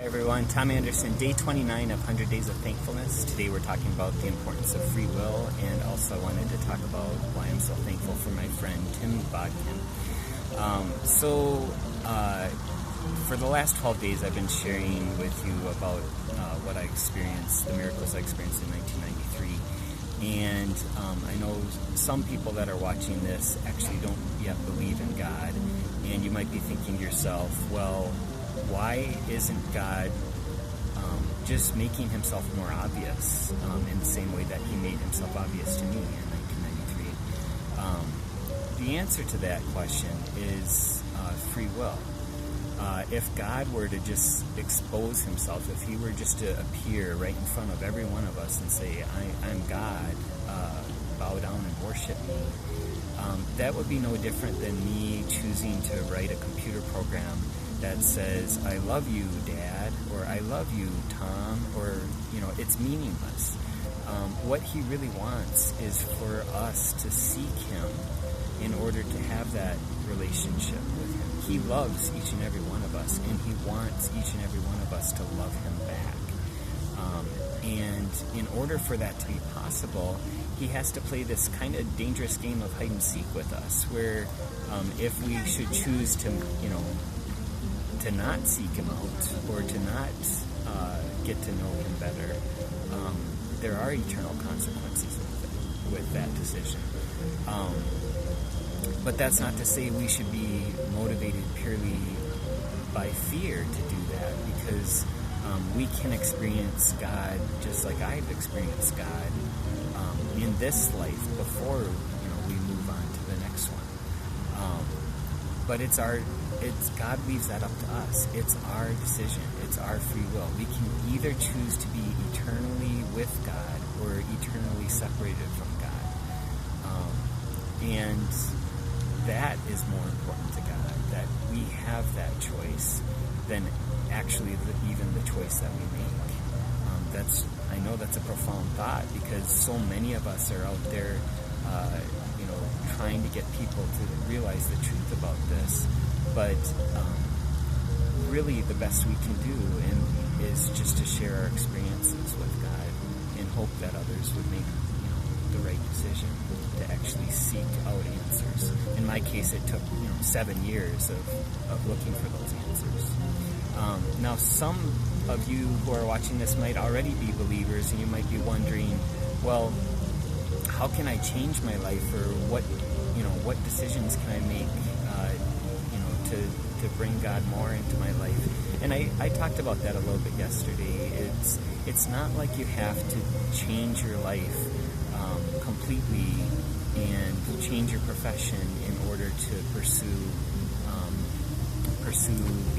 Hey everyone, Tom Anderson, day 29 of 100 Days of Thankfulness. Today we're talking about the importance of free will, and also wanted to talk about why I'm so thankful for my friend Tim Bodkin. For the last 12 days I've been sharing with you about what I experienced, the miracles I experienced in 1993. And I know some people that are watching this actually don't yet believe in God, and you might be thinking to yourself, well, why isn't God just making himself more obvious in the same way that he made himself obvious to me in 1993? The answer to that question is free will. If God were to just expose himself, if he were just to appear right in front of every one of us and say, I'm God, bow down and worship me, that would be no different than me choosing to write a computer program that says, I love you, Dad, or I love you, Tom, or, it's meaningless. What he really wants is for us to seek him in order to have that relationship with him. He loves each and every one of us, and he wants each and every one of us to love him back. And in order for that to be possible, he has to play this kind of dangerous game of hide and seek with us, where if we should choose to, to not seek him out or to not get to know him better, there are eternal consequences with that decision. But that's not to say we should be motivated purely by fear to do that, because we can experience God just like I've experienced God in this life before we move on to the next one. But God leaves that up to us. It's our decision. It's our free will. We can either choose to be eternally with God or eternally separated from God. And that is more important to God, that we have that choice than actually even the choice that we make. I know that's a profound thought, because so many of us are out there trying to get people to realize the truth about this, but really the best we can do is just to share our experiences with God and hope that others would make the right decision to actually seek out answers. In my case, it took 7 years of looking for those answers. Now, some of you who are watching this might already be believers, and you might be wondering, well, how can I change my life, or what decisions can I make, to bring God more into my life? And I talked about that a little bit yesterday. It's not like you have to change your life completely and change your profession in order to pursue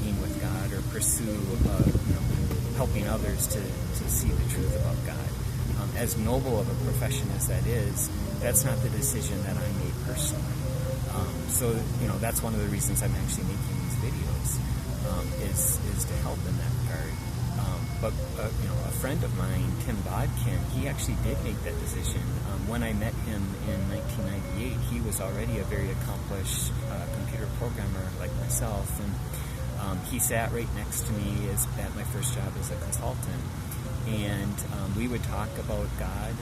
being with God, or pursue helping others to see the truth about God. As noble of a profession as that is, that's not the decision that I made personally. So that's one of the reasons I'm actually making these videos, is to help in that regard. But a friend of mine, Tim Bodkin, he actually did make that decision. When I met him in 1998, he was already a very accomplished computer programmer like myself, and he sat right next to me at my first job as a consultant, and we would talk about God.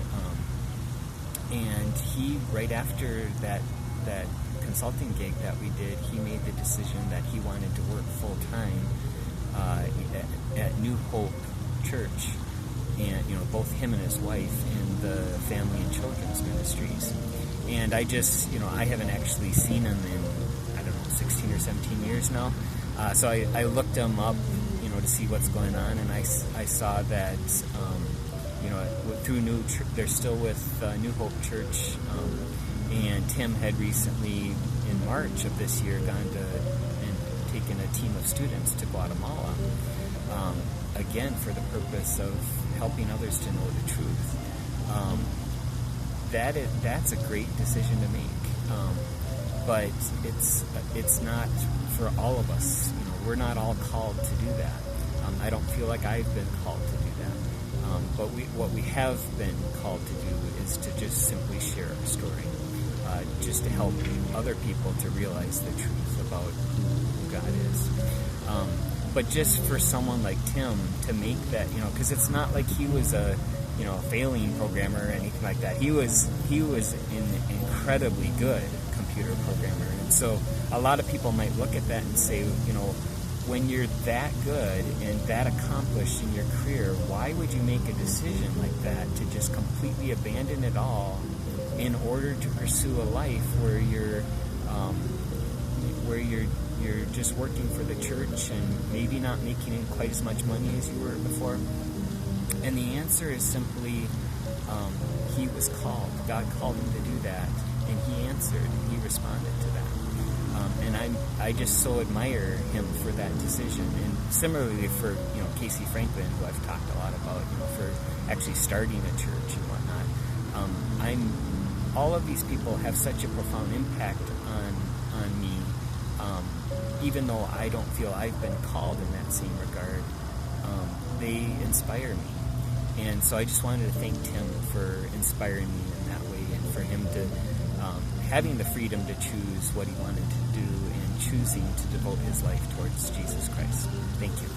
And he, right after that consulting gig that we did, he made the decision that he wanted to work full-time at New Hope Church, and both him and his wife in the family and children's ministries. And I just I haven't actually seen him in 16 or 17 years now, so I looked him up to see what's going on, and I saw that through they're still with New Hope Church, and Tim had recently in March of this year gone and taken a team of students to Guatemala, again for the purpose of helping others to know the truth. That's a great decision to make, but it's not for all of us. We're not all called to do that. I don't feel like I've been called to do that. But what we have been called to do is to just simply share our story, just to help other people to realize the truth about who God is. But just for someone like Tim to make that, because it's not like he was a failing programmer or anything like that. He was an incredibly good computer programmer. And so a lot of people might look at that and say, when you're that good and that accomplished in your career, why would you make a decision like that to just completely abandon it all in order to pursue a life where you're just working for the church and maybe not making quite as much money as you were before? And the answer is simply, he was called. God called him to do that, and he answered, and he responded to that. And I just so admire him for that decision. And similarly for, Casey Franklin, who I've talked a lot about, for actually starting a church and whatnot. All of these people have such a profound impact on me, even though I don't feel I've been called in that same regard. They inspire me. And so I just wanted to thank Tim for inspiring me in that way, and for him to having the freedom to choose what he wanted to do and choosing to devote his life towards Jesus Christ. Thank you.